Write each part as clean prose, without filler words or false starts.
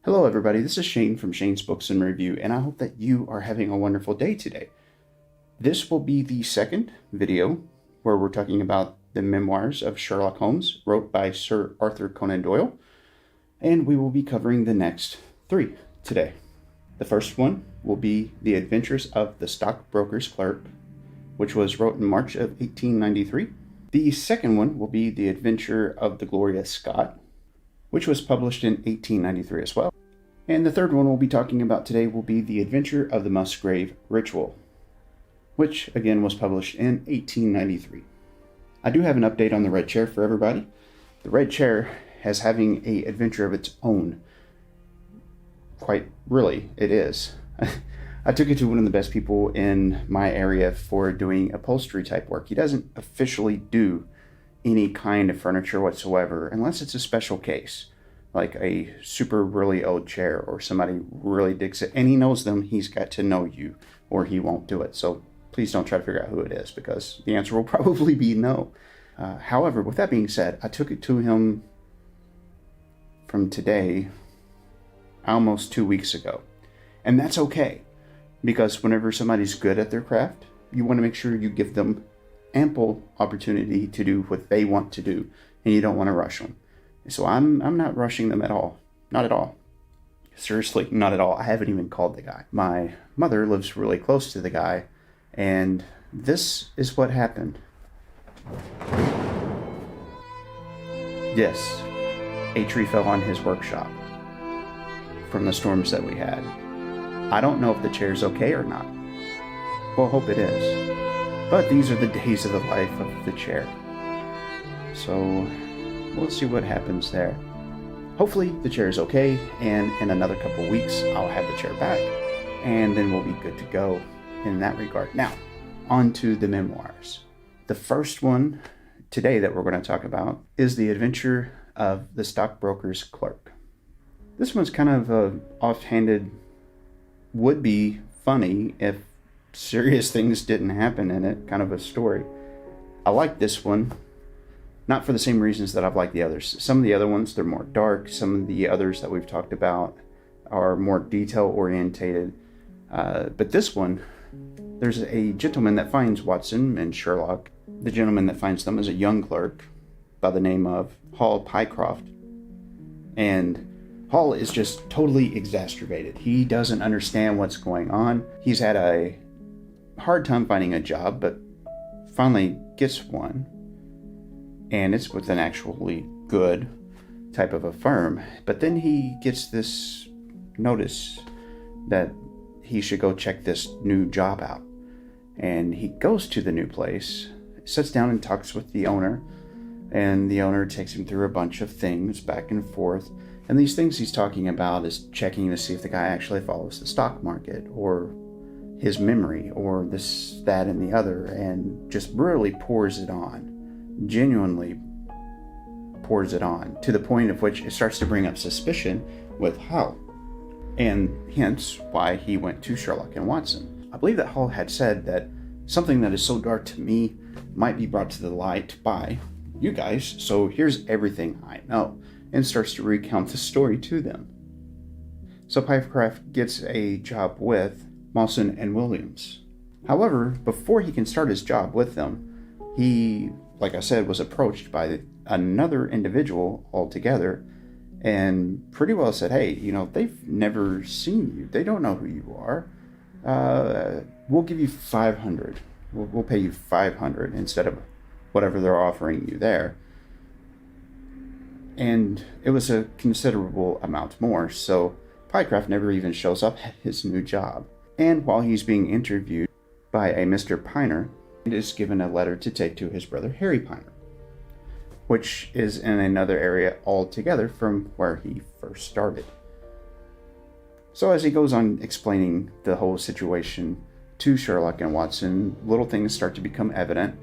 Hello everybody, this is Shane from Shane's Books and Review, and I hope that you are having a wonderful day today. This will be the second video where we're talking about the Memoirs of Sherlock Holmes, wrote by Sir Arthur Conan Doyle, and we will be covering the next three today. The first one will be The Adventures of the Stockbroker's Clerk, which was wrote in March of 1893. The second one will be The Adventure of the Gloria, which was published in 1893 as well. And the third one we'll be talking about today will be The Adventure of the Musgrave Ritual, which again was published in 1893. I do have an update on the red chair for everybody. The red chair is having an adventure of its own. Quite really, it is. I took it to one of the best people in my area for doing upholstery type work. He doesn't officially do any kind of furniture whatsoever unless it's a special case, like a super really old chair or somebody really digs it and he knows them. He's got to know you or he won't do it. So please don't try to figure out who it is, because the answer will probably be no. However, with that being said, I took it to him from today almost 2 weeks ago, and that's okay, because whenever somebody's good at their craft, you want to make sure you give them ample opportunity to do what they want to do, and you don't want to rush them. So I'm not rushing them at all. Not at all. Seriously, not at all. I haven't even called the guy. My mother lives really close to the guy, and this is what happened. Yes, a tree fell on his workshop from the storms that we had. I don't know if the chair's okay or not. Well, hope it is. But these are the days of the life of the chair. So we'll see what happens there. Hopefully the chair is okay, and in another couple weeks I'll have the chair back, and then we'll be good to go in that regard. Now, on to the memoirs. The first one today that we're going to talk about is The Adventure of the Stockbroker's Clerk. This one's kind of offhanded, would be funny if serious things didn't happen in it, kind of a story. I like this one, not for the same reasons that I've liked the others. Some of the other ones, they're more dark. Some of the others that we've talked about are more detail orientated. But this one, there's a gentleman that finds Watson and Sherlock. The gentleman that finds them is a young clerk by the name of Hall Pycroft. And Hall is just totally exacerbated. He doesn't understand what's going on. He's had a hard time finding a job, but finally gets one. And it's with an actually good type of a firm. But then he gets this notice that he should go check this new job out. And he goes to the new place, sits down and talks with the owner. And the owner takes him through a bunch of things back and forth. And these things he's talking about is checking to see if the guy actually follows the stock market, or his memory, or this, that, and the other, and just really pours it on. Genuinely pours it on, to the point of which it starts to bring up suspicion with Hull, and hence why he went to Sherlock and Watson. I believe that Hull had said that something that is so dark to me might be brought to the light by you guys, so here's everything I know, and starts to recount the story to them. So Pycroft gets a job with Mawson and Williams. However, before he can start his job with them, he, like I said, was approached by another individual altogether, and pretty well said, hey, they've never seen you. They don't know who you are. We'll give you 500. We'll pay you 500 instead of whatever they're offering you there. And it was a considerable amount more, so Pycroft never even shows up at his new job. And while he's being interviewed by a Mr. Piner, he is given a letter to take to his brother Harry Piner, which is in another area altogether from where he first started. So as he goes on explaining the whole situation to Sherlock and Watson, little things start to become evident,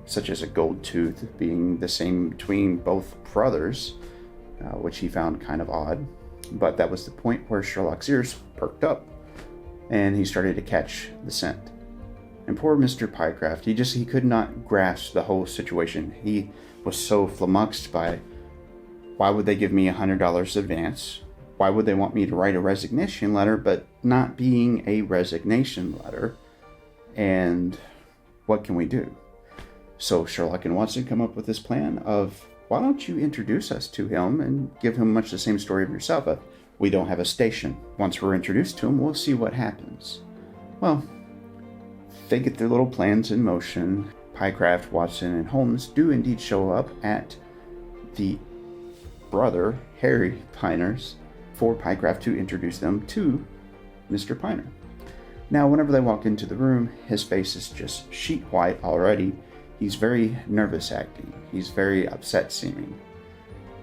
such as a gold tooth being the same between both brothers, which he found kind of odd. But that was the point where Sherlock's ears perked up, and he started to catch the scent. And poor Mr. Pycroft, he could not grasp the whole situation. He was so flummoxed by, why would they give me $100 advance? why would they want me to write a resignation letter, but not being a resignation letter? And what can we do? So Sherlock and Watson come up with this plan of, why don't you introduce us to him and give him much the same story of yourself? We don't have a station. Once we're introduced to him, we'll see what happens. Well, they get their little plans in motion. Pycraft, Watson, and Holmes do indeed show up at the brother, Harry Piner's, for Pycraft to introduce them to Mr. Piner. Now, whenever they walk into the room, his face is just sheet white already. He's very nervous acting. He's very upset seeming.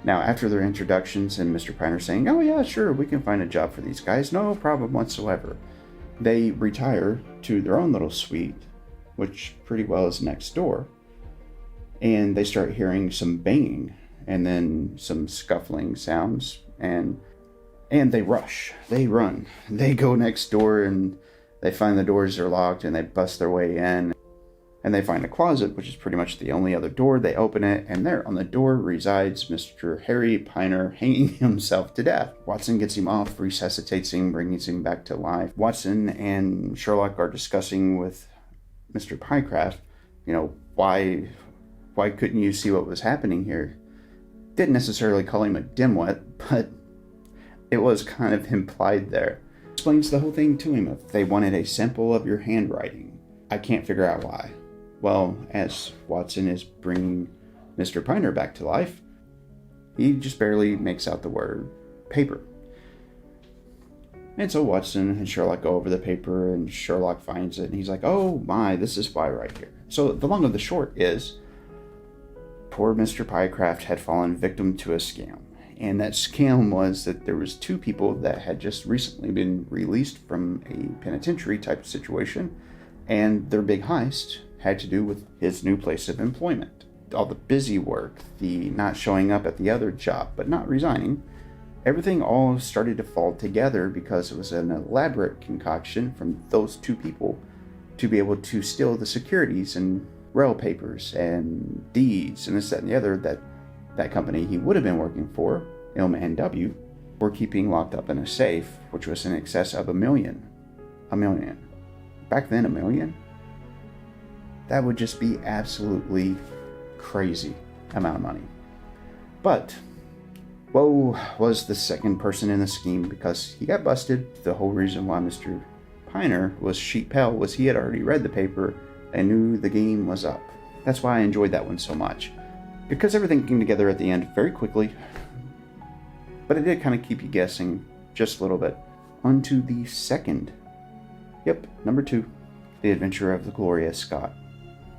Now, after their introductions and Mr. Piner saying, oh yeah, sure, we can find a job for these guys, no problem whatsoever, they retire to their own little suite, which pretty well is next door, and they start hearing some banging and then some scuffling sounds, and they rush, they run, they go next door, and they find the doors are locked, and they bust their way in, and they find a closet, which is pretty much the only other door. They open it, and there on the door resides Mr. Harry Piner, hanging himself to death. Watson gets him off, resuscitates him, brings him back to life. Watson and Sherlock are discussing with Mr. Pycraft, why couldn't you see what was happening here? Didn't necessarily call him a dimwit, but it was kind of implied there. Explains the whole thing to him. If they wanted a sample of your handwriting, I can't figure out why. Well, as Watson is bringing Mr. Piner back to life, he just barely makes out the word paper. And so Watson and Sherlock go over the paper, and Sherlock finds it, and he's like, oh my, this is why right here. So the long of the short is, poor Mr. Pycraft had fallen victim to a scam. And that scam was that there was two people that had just recently been released from a penitentiary type situation, and their big heist had to do with his new place of employment. All the busy work, the not showing up at the other job, but not resigning, everything all started to fall together because it was an elaborate concoction from those two people to be able to steal the securities and rail papers and deeds and this, that, and the other that company he would have been working for, M&W, were keeping locked up in a safe, which was in excess of $1 million. $1 million. Back then, $1 million? That would just be absolutely crazy amount of money. But woe was the second person in the scheme, because he got busted. The whole reason why Mr. Piner was sheet pale was he had already read the paper and knew the game was up. That's why I enjoyed that one so much, because everything came together at the end very quickly, but it did kind of keep you guessing just a little bit. On to the second. Yep, number 2, The Adventure of the Gloria Scott.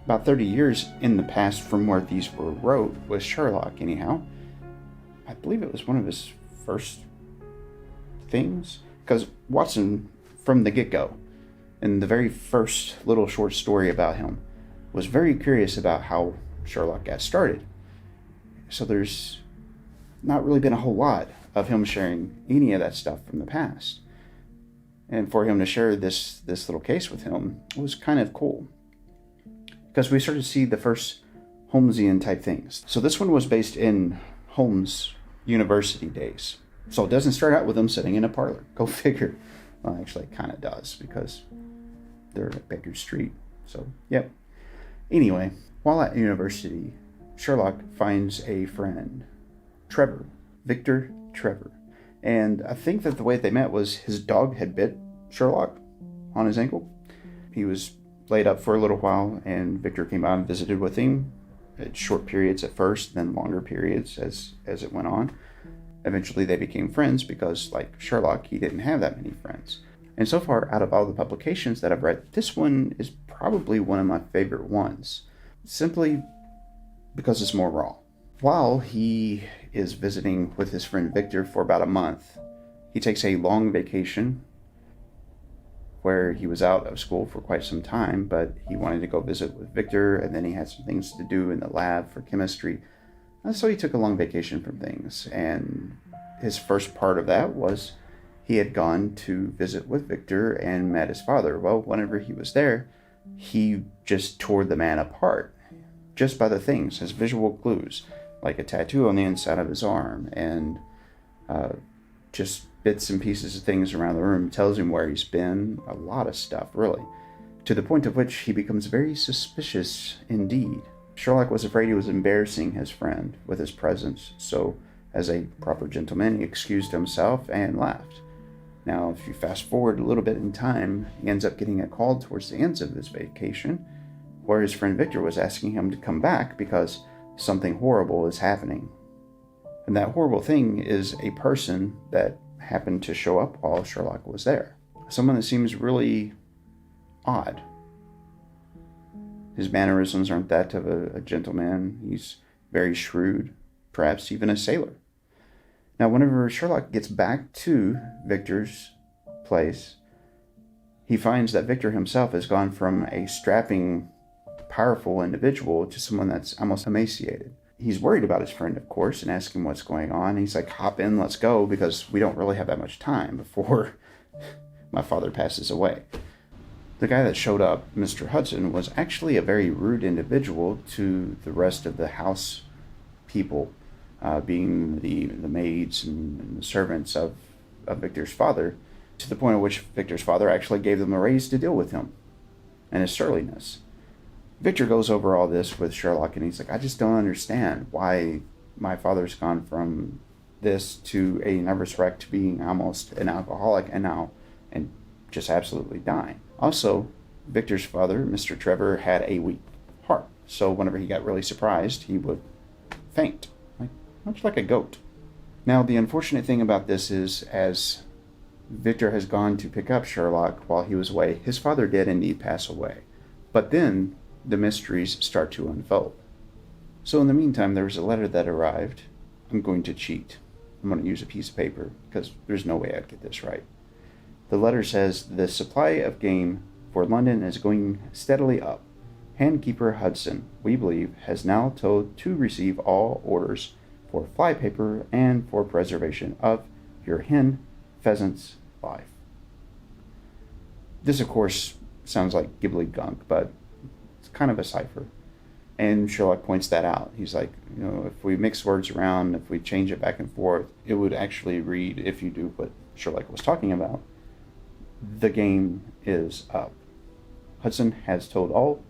About 30 years in the past from where these were wrote was Sherlock, anyhow. I believe it was one of his first things, because Watson, from the get-go, in the very first little short story about him, was very curious about how Sherlock got started. So there's not really been a whole lot of him sharing any of that stuff from the past. And for him to share this little case with him was kind of cool, because we started to see the first Holmesian type things. So this one was based in Holmes' university days. So it doesn't start out with them sitting in a parlor. Go figure. Well, actually, it kind of does, because they're at Baker Street. So, yep. Anyway, while at university, Sherlock finds a friend, Trevor, Victor Trevor. And I think that the way they met was his dog had bit Sherlock on his ankle. He was laid up for a little while, and Victor came out and visited with him at short periods at first, then longer periods as it went on. Eventually they became friends because, like Sherlock, he didn't have that many friends. And so far, out of all the publications that I've read, this one is probably one of my favorite ones, simply because it's more raw. While he is visiting with his friend Victor for about a month, he takes a long vacation where he was out of school for quite some time, but he wanted to go visit with Victor, and then he had some things to do in the lab for chemistry. And so he took a long vacation from things, and his first part of that was he had gone to visit with Victor and met his father. Well, whenever he was there, he just tore the man apart, just by the things, his visual clues, like a tattoo on the inside of his arm, and just bits and pieces of things around the room, tells him where he's been, a lot of stuff, really, to the point of which he becomes very suspicious indeed. Sherlock was afraid he was embarrassing his friend with his presence, so as a proper gentleman, he excused himself and left. Now, if you fast forward a little bit in time, he ends up getting a call towards the end of his vacation, where his friend Victor was asking him to come back because something horrible is happening. And that horrible thing is a person that happened to show up while Sherlock was there. Someone that seems really odd. His mannerisms aren't that of a gentleman. He's very shrewd, perhaps even a sailor. Now, whenever Sherlock gets back to Victor's place, he finds that Victor himself has gone from a strapping, powerful individual to someone that's almost emaciated. He's worried about his friend, of course, and asks him what's going on. He's like, hop in, let's go, because we don't really have that much time before my father passes away. The guy that showed up, Mr. Hudson, was actually a very rude individual to the rest of the house people, being the maids and the servants of Victor's father, to the point at which Victor's father actually gave them a raise to deal with him and his surliness. Victor goes over all this with Sherlock, and he's like, I just don't understand why my father's gone from this to a nervous wreck to being almost an alcoholic and just absolutely dying. Also, Victor's father, Mr. Trevor, had a weak heart, so whenever he got really surprised, he would faint, much like a goat. Now, the unfortunate thing about this is, as Victor has gone to pick up Sherlock while he was away, his father did indeed pass away. But then the mysteries start to unfold. So in the meantime, there was a letter that arrived. I'm going to cheat. I'm going to use a piece of paper because there's no way I'd get this right. The letter says, the supply of game for London is going steadily up. Handkeeper Hudson, we believe, has now told to receive all orders for flypaper and for preservation of your hen pheasant's life. This, of course, sounds like gibbly-gunk, but it's kind of a cipher. And Sherlock points that out. He's like, if we mix words around, if we change it back and forth, it would actually read, if you do what Sherlock was talking about, the game is up. Hudson has told all,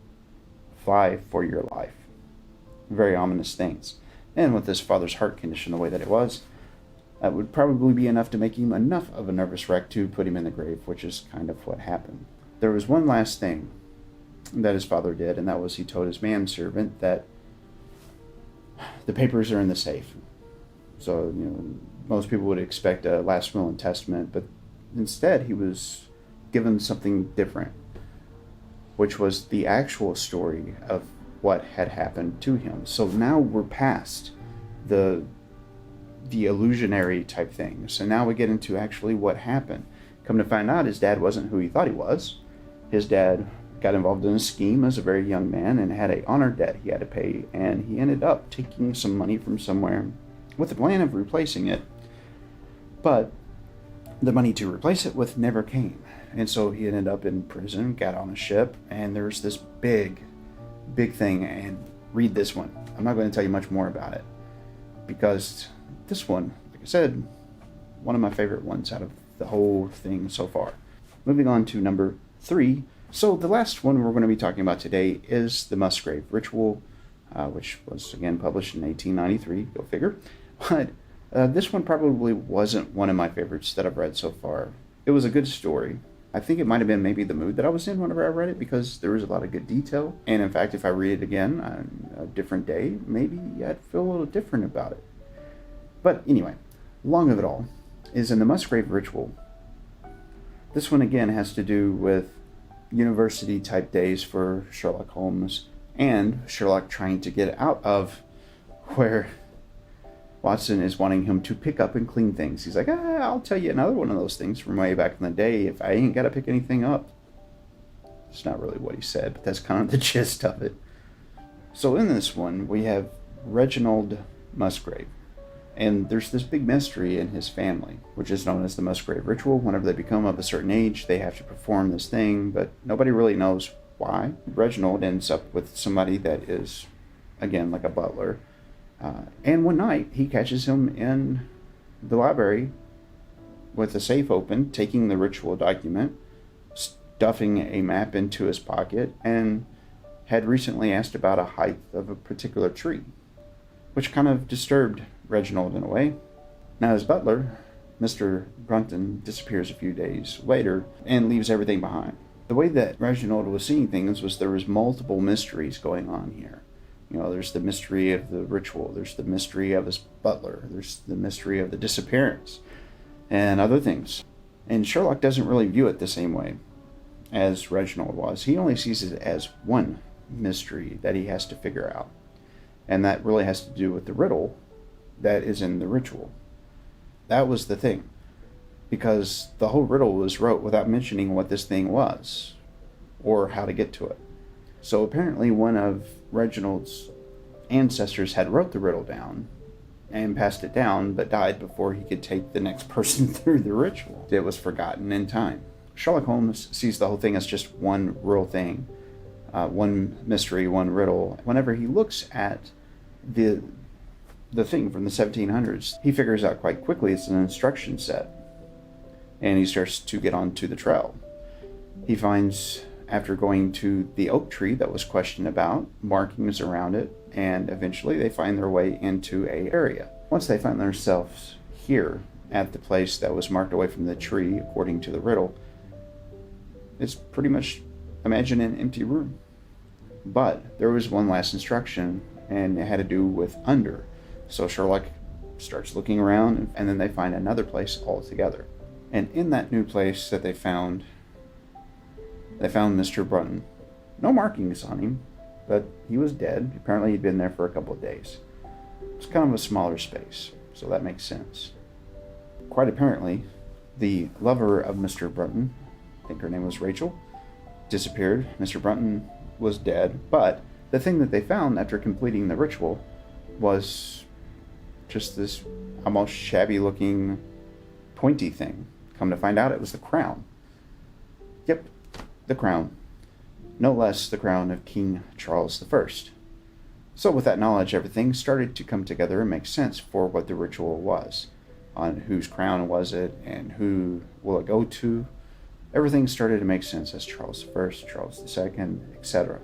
fly for your life. Very ominous things. And with his father's heart condition the way that it was, that would probably be enough to make him enough of a nervous wreck to put him in the grave, which is kind of what happened. There was one last thing that his father did, and that was he told his manservant that the papers are in the safe. So, most people would expect a last will and testament, but instead he was given something different, which was the actual story of what had happened to him. So now we're past the illusionary type thing. So now we get into actually what happened. Come to find out, his dad wasn't who he thought he was. His dad got involved in a scheme as a very young man and had an honor debt he had to pay, and he ended up taking some money from somewhere with the plan of replacing it, but the money to replace it with never came. And so he ended up in prison, got on a ship, and there's this big thing. And read this one. I'm not going to tell you much more about it, because this one, like I said, one of my favorite ones out of the whole thing so far. Moving on to number 3. So the last one we're going to be talking about today is the Musgrave Ritual, which was again published in 1893, go figure. But this one probably wasn't one of my favorites that I've read so far. It was a good story. I think it might have been maybe the mood that I was in whenever I read it, because there was a lot of good detail. And in fact, if I read it again on a different day, maybe I'd feel a little different about it. But anyway, long of it all is in the Musgrave Ritual. This one again has to do with university type days for Sherlock Holmes and Sherlock trying to get out of where Watson is wanting him to pick up and clean things. He's like, I'll tell you another one of those things from way back in the day if I ain't got to pick anything up. It's not really what he said, but that's kind of the gist of it. So in this one, we have Reginald Musgrave. And there's this big mystery in his family, which is known as the Musgrave Ritual. Whenever they become of a certain age, they have to perform this thing, but nobody really knows why. Reginald ends up with somebody that is, again, like a butler. And one night, he catches him in the library with the safe open, taking the ritual document, stuffing a map into his pocket, and had recently asked about a height of a particular tree, which kind of disturbed Reginald in a way. Now his butler, Mr. Brunton, disappears a few days later and leaves everything behind. The way that Reginald was seeing things was there was multiple mysteries going on here. You know, there's the mystery of the ritual, there's the mystery of his butler, there's the mystery of the disappearance, and other things. And Sherlock doesn't really view it the same way as Reginald was. He only sees it as one mystery that he has to figure out. And that really has to do with the riddle that is in the ritual. That was the thing. Because the whole riddle was wrote without mentioning what this thing was or how to get to it. So apparently one of Reginald's ancestors had wrote the riddle down and passed it down, but died before he could take the next person through the ritual. It was forgotten in time. Sherlock Holmes sees the whole thing as just one real thing, one mystery, one riddle. Whenever he looks at the thing from the 1700s, he figures out quite quickly it's an instruction set, and he starts to get onto the trail. He finds, after going to the oak tree that was questioned about, markings around it, and eventually they find their way into an area. Once they find themselves here at the place that was marked away from the tree according to the riddle, it's pretty much, imagine an empty room. But there was one last instruction, and it had to do with under. So Sherlock starts looking around, and then they find another place altogether. And in that new place that they found Mr. Brunton. No markings on him, but he was dead. Apparently he'd been there for a couple of days. It's kind of a smaller space, so that makes sense. Quite apparently, the lover of Mr. Brunton, I think her name was Rachel, disappeared. Mr. Brunton was dead, but the thing that they found after completing the ritual was just this almost shabby looking pointy thing. Come to find out, it was the crown. Yep, the crown. No less the crown of King Charles I. So with that knowledge, everything started to come together and make sense for what the ritual was. On whose crown was it, and who will it go to. Everything started to make sense as Charles I, Charles II, etc.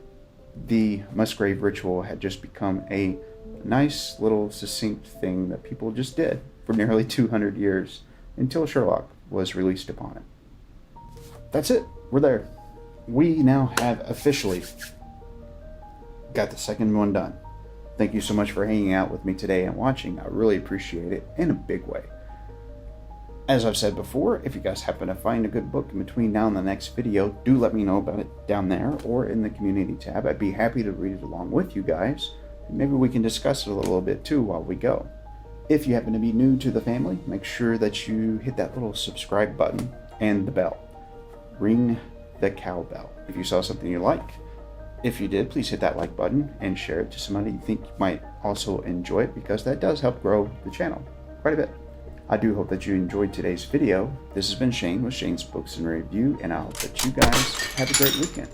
The Musgrave Ritual had just become a nice little succinct thing that people just did for nearly 200 years until Sherlock was released upon it. That's it. We're there. We now have officially got the second one done. Thank you so much for hanging out with me today and watching. I really appreciate it in a big way. As I've said before, if you guys happen to find a good book in between now and the next video, do let me know about it down there or in the community tab. I'd be happy to read it along with you guys. Maybe we can discuss it a little bit too while we go. If you happen to be new to the family, make sure that you hit that little subscribe button and the bell. Ring the cowbell if you saw something you like. If you did, please hit that like button and share it to somebody you think might also enjoy it, because that does help grow the channel quite a bit. I do hope that you enjoyed today's video. This has been Shane with Shane's Books and Review, and I hope that you guys have a great weekend.